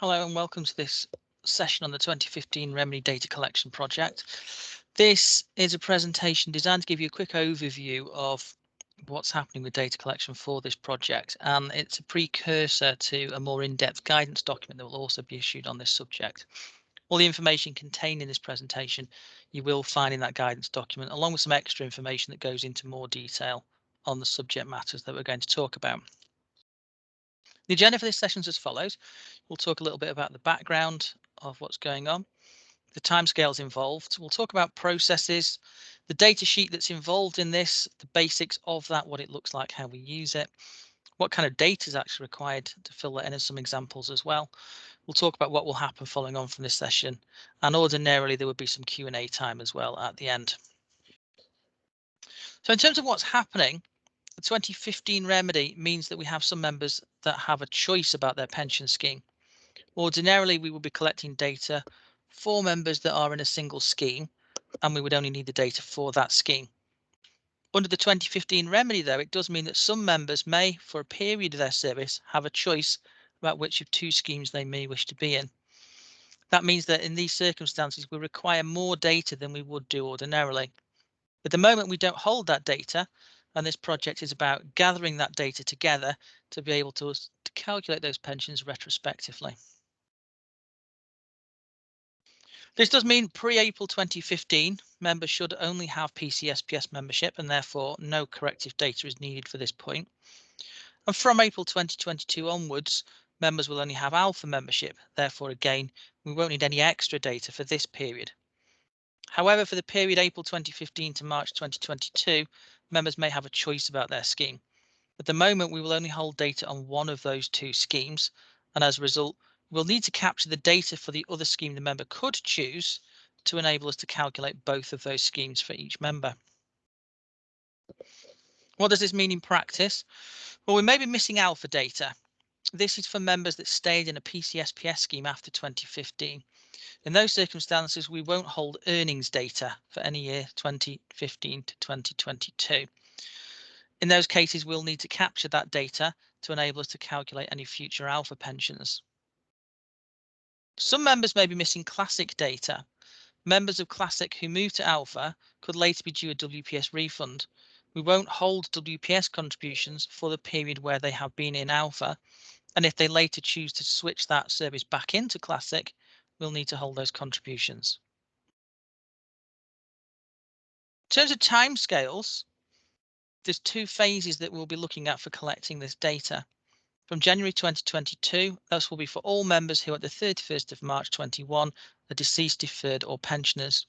Hello and welcome to this session on the 2015 Remedy Data Collection Project. This is a presentation designed to give you a quick overview of what's happening with data collection for this project, and it's a precursor to a more in-depth guidance document that will also be issued on this subject. All the information contained in this presentation you will find in that guidance document, along with some extra information that goes into more detail on the subject matters that we're going to talk about. The agenda for this session is as follows. We'll talk a little bit about the background of what's going on, the timescales involved. We'll talk about processes, the data sheet that's involved in this, the basics of that, what it looks like, how we use it, what kind of data is actually required to fill that in, and some examples as well. We'll talk about what will happen following on from this session, and ordinarily there would be some Q&A time as well at the end. So in terms of what's happening, the 2015 remedy means that we have some members that have a choice about their pension scheme. Ordinarily, we will be collecting data for members that are in a single scheme, and we would only need the data for that scheme. Under the 2015 remedy, though, it does mean that some members may, for a period of their service, have a choice about which of two schemes they may wish to be in. That means that in these circumstances, we require more data than we would do ordinarily. At the moment, we don't hold that data, and this project is about gathering that data together to be able to calculate those pensions retrospectively. This does mean pre-April 2015, members should only have PCSPS membership, and therefore no corrective data is needed for this point. And from April 2022 onwards, members will only have alpha membership. Therefore, again, we won't need any extra data for this period. However, for the period April 2015 to March 2022, members may have a choice about their scheme. At the moment, we will only hold data on one of those two schemes, and as a result, we'll need to capture the data for the other scheme the member could choose to enable us to calculate both of those schemes for each member. What does this mean in practice? Well, we may be missing alpha data. This is for members that stayed in a PCSPS scheme after 2015. In those circumstances, we won't hold earnings data for any year 2015 to 2022. In those cases, we'll need to capture that data to enable us to calculate any future alpha pensions. Some members may be missing classic data. Members of classic who move to alpha could later be due a WPS refund. We won't hold WPS contributions for the period where they have been in alpha, and if they later choose to switch that service back into classic, we'll need to hold those contributions. In terms of timescales, there's two phases that we'll be looking at for collecting this data. From January 2022, this will be for all members who at the 31st of March 21 are deceased, deferred or pensioners.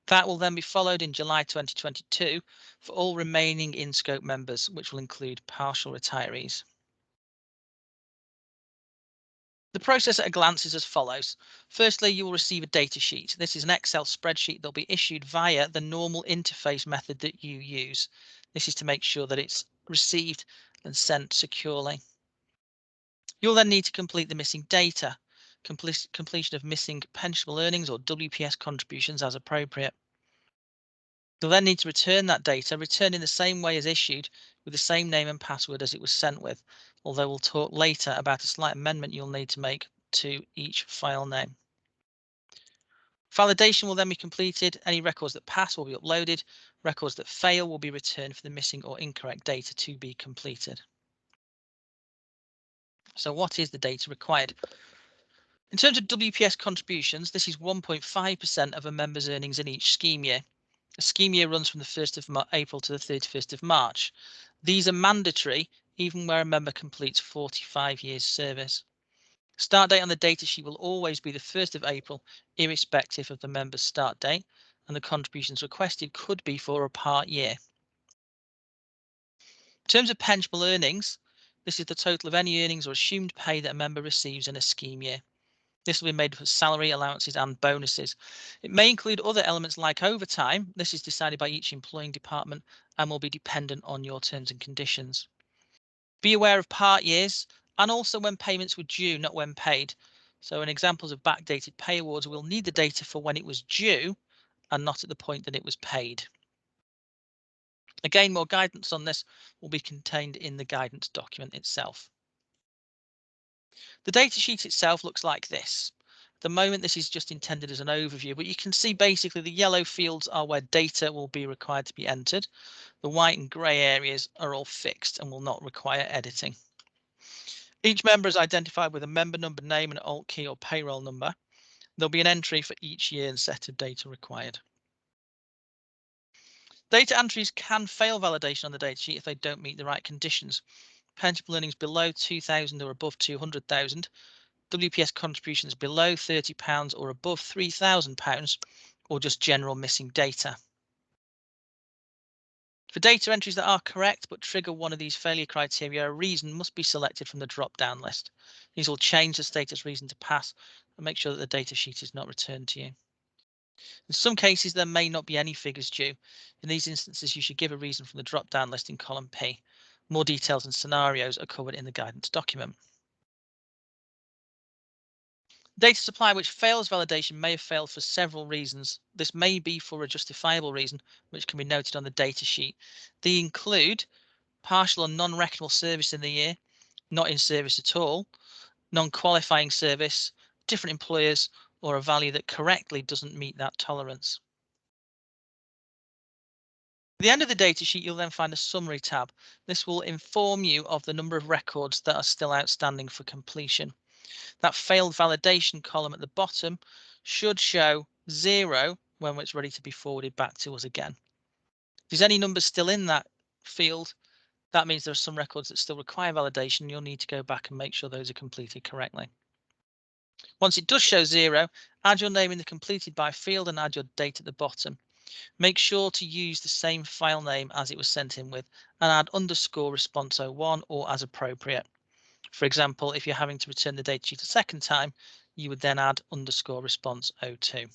That will then be followed in July 2022 for all remaining in-scope members, which will include partial retirees. The process at a glance is as follows. Firstly, you will receive a data sheet. This is an Excel spreadsheet that will be issued via the normal interface method that you use. This is to make sure that it's received and sent securely. You'll then need to complete the missing data, completion of missing pensionable earnings or WPS contributions as appropriate. You'll then need to return that data, returned in the same way as issued, with the same name and password as it was sent with, although we'll talk later about a slight amendment you'll need to make to each file name. Validation will then be completed. Any records that pass will be uploaded. Records that fail will be returned for the missing or incorrect data to be completed. So what is the data required? In terms of WPS contributions, this is 1.5% of a member's earnings in each scheme year. A scheme year runs from the 1st of April to the 31st of March. These are mandatory even where a member completes 45 years service. Start date on the data sheet will always be the 1st of April, irrespective of the member's start date, and the contributions requested could be for a part year. In terms of pensionable earnings, this is the total of any earnings or assumed pay that a member receives in a scheme year. This will be made up of salary, allowances and bonuses. It may include other elements like overtime. This is decided by each employing department and will be dependent on your terms and conditions. Be aware of part years and also when payments were due, not when paid. So in examples of backdated pay awards, we'll need the data for when it was due and not at the point that it was paid. Again, more guidance on this will be contained in the guidance document itself. The datasheet itself looks like this. At the moment, this is just intended as an overview, but you can see basically the yellow fields are where data will be required to be entered. The white and grey areas are all fixed and will not require editing. Each member is identified with a member number, name, and alt key or payroll number. There'll be an entry for each year and set of data required. Data entries can fail validation on the datasheet if they don't meet the right conditions. Pensionable earnings below 2,000 or above 200,000, WPS contributions below £30 or above £3,000, or just general missing data. For data entries that are correct but trigger one of these failure criteria, a reason must be selected from the drop-down list. These will change the status reason to pass and make sure that the data sheet is not returned to you. In some cases, there may not be any figures due. In these instances, you should give a reason from the drop-down list in column P. More details and scenarios are covered in the guidance document. Data supply which fails validation may have failed for several reasons. This may be for a justifiable reason, which can be noted on the data sheet. They include partial or non-reckonable service in the year, not in service at all, non-qualifying service, different employers, or a value that correctly doesn't meet that tolerance. At the end of the datasheet, you'll then find a summary tab. This will inform you of the number of records that are still outstanding for completion. That failed validation column at the bottom should show 0 when it's ready to be forwarded back to us again. If there's any numbers still in that field, that means there are some records that still require validation. You'll need to go back and make sure those are completed correctly. Once it does show 0, add your name in the completed by field and add your date at the bottom. Make sure to use the same file name as it was sent in with and add underscore response 01 or as appropriate. For example, if you're having to return the datasheet a second time, you would then add underscore response 02.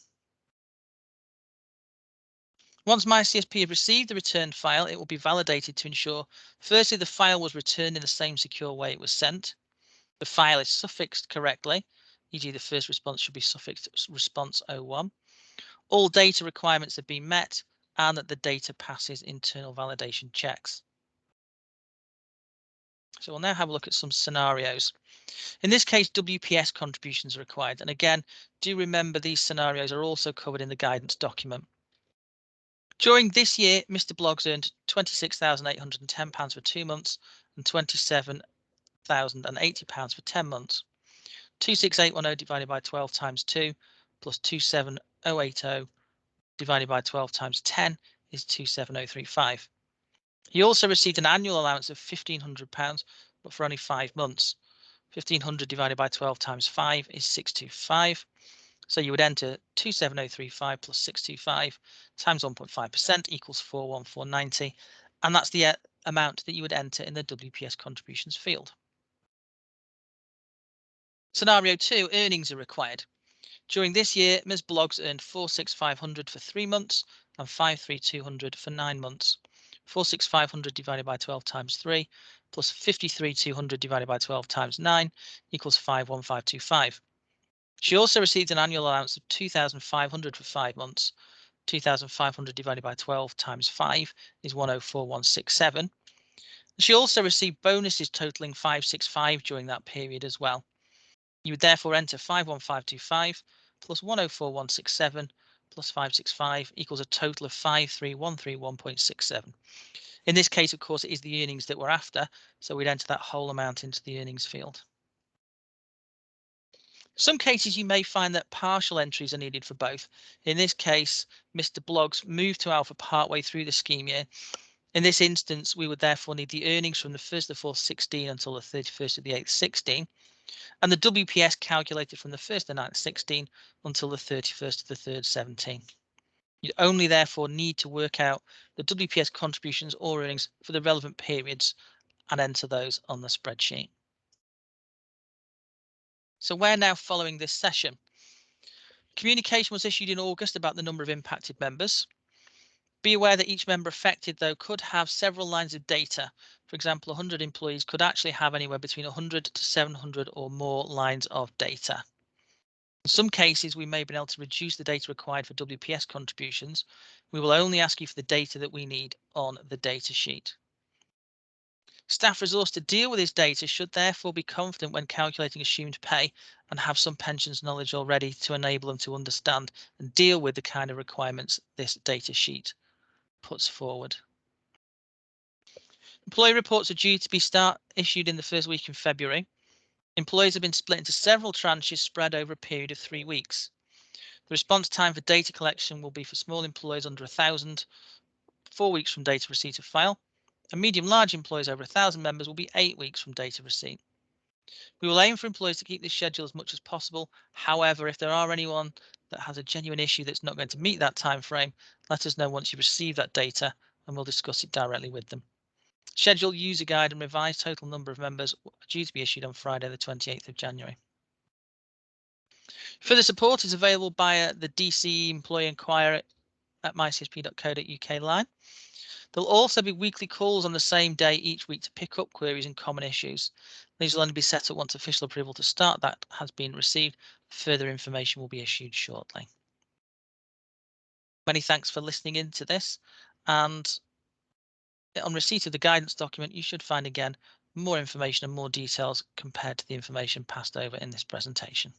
Once MyCSP have received the returned file, it will be validated to ensure, firstly, the file was returned in the same secure way it was sent. The file is suffixed correctly, e.g. the first response should be suffixed response 01. All data requirements have been met and that the data passes internal validation checks. So we'll now have a look at some scenarios. In this case, WPS contributions are required. And again, do remember these scenarios are also covered in the guidance document. During this year, Mr. Bloggs earned £26,810 for 2 months and £27,080 for 10 months. 26810 divided by 12 times 2 plus 27080 divided by 12 times 10 is 27035. He also received an annual allowance of £1,500, but for only 5 months. 1,500 divided by 12 times 5 is 625. So you would enter 27035 plus 625 times 1.5% equals 41490. And that's the amount that you would enter in the WPS contributions field. Scenario 2, earnings are required. During this year, Ms. Bloggs earned 46500 for 3 months and 53200 for 9 months. 46500 divided by 12 times 3 plus 53200 divided by 12 times 9 equals 51525. She also received an annual allowance of 2500 for 5 months. 2500 divided by 12 times 5 is 104167. She also received bonuses totaling 565 during that period as well. You would therefore enter 51525 plus 104167 plus 565 equals a total of 53131.67. In this case, of course, it is the earnings that we're after, so we'd enter that whole amount into the earnings field. In some cases, you may find that partial entries are needed for both. In this case, Mr. Bloggs moved to Alpha partway through the scheme year. In this instance, we would therefore need the earnings from the 1st of the 4th 16 until the 31st of the 8th 16, and the WPS calculated from the 1st of the 9th 16 until the 31st of the 3rd 17. You only therefore need to work out the WPS contributions or earnings for the relevant periods and enter those on the spreadsheet. So we're now following this session. Communication was issued in August about the number of impacted members. Be aware that each member affected, though, could have several lines of data. For example, 100 employees could actually have anywhere between 100 to 700 or more lines of data. In some cases, we may have been able to reduce the data required for WPS contributions. We will only ask you for the data that we need on the data sheet. Staff resource to deal with this data should therefore be confident when calculating assumed pay and have some pensions knowledge already to enable them to understand and deal with the kind of requirements this data sheet puts forward. Employee reports are due to be issued in the first week in February. Employees have been split into several tranches spread over a period of 3 weeks. The response time for data collection will be for small employees under 1,000, 4 weeks from data receipt of file, and medium-large employees over 1,000 members will be 8 weeks from data receipt. We will aim for employees to keep this schedule as much as possible. However, if there are anyone that has a genuine issue that's not going to meet that time frame, let us know once you receive that data and we'll discuss it directly with them. Schedule, user guide and revised total number of members are due to be issued on Friday the 28th of January. Further support is available via the DC Employee Inquiry at mycsp.co.uk line. There'll also be weekly calls on the same day each week to pick up queries and common issues. These will only be set up once official approval to start that has been received. Further information will be issued shortly. Many thanks for listening in to this, and on receipt of the guidance document you should find again more information and more details compared to the information passed over in this presentation.